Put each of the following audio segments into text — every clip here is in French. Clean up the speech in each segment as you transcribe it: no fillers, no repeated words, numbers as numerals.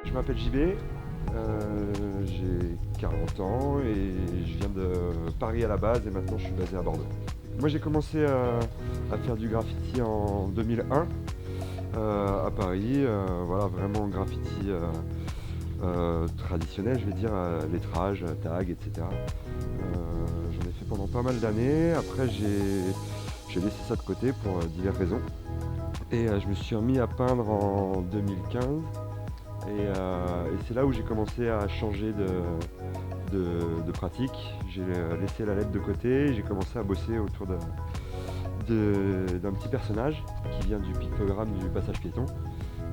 Je m'appelle JB, j'ai 40 ans et je viens de Paris à la base et maintenant je suis basé à Bordeaux. Moi j'ai commencé à faire du graffiti en 2001 à Paris, voilà vraiment graffiti traditionnel je vais dire, lettrage, tag, etc. J'en ai fait pendant pas mal d'années, après j'ai laissé ça de côté pour diverses raisons et je me suis remis à peindre en 2015. Et c'est là où j'ai commencé à changer de pratique. J'ai laissé la lettre de côté, j'ai commencé à bosser autour d'un petit personnage qui vient du pictogramme du passage piéton.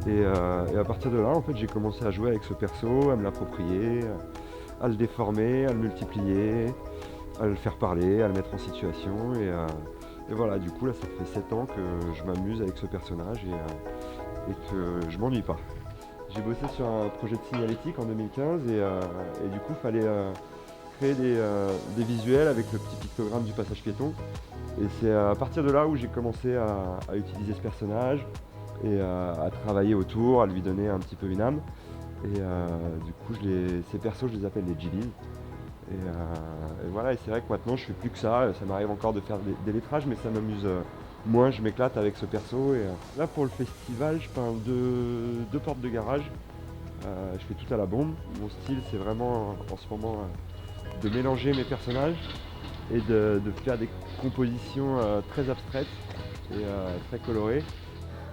Et à partir de là, en fait, j'ai commencé à jouer avec ce perso, à me l'approprier, à le déformer, à le multiplier, à le faire parler, à le mettre en situation. Et voilà, du coup, là, ça fait 7 ans que je m'amuse avec ce personnage et que je m'ennuie pas. J'ai bossé sur un projet de signalétique en 2015 et du coup, il fallait créer des visuels avec le petit pictogramme du passage piéton. Et c'est à partir de là où j'ai commencé à utiliser ce personnage et à travailler autour, à lui donner un petit peu une âme. Du coup, ces persos, je les appelle les GBs. Et voilà, et c'est vrai que maintenant je fais plus que ça m'arrive encore de faire des lettrages, mais ça m'amuse moins, je m'éclate avec ce perso. Là pour le festival, je peins deux portes de garage. Je fais tout à la bombe. Mon style, c'est vraiment en ce moment de mélanger mes personnages et de faire des compositions très abstraites et très colorées.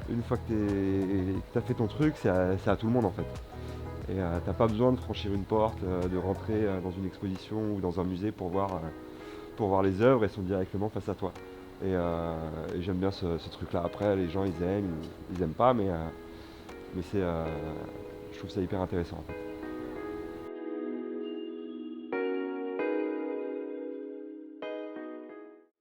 Une fois que tu as fait ton truc, c'est à tout le monde en fait. Et t'as pas besoin de franchir une porte, de rentrer dans une exposition ou dans un musée pour voir les œuvres, elles sont directement face à toi. Et j'aime bien ce truc-là. Après, les gens ils aiment pas, mais je trouve ça hyper intéressant en fait.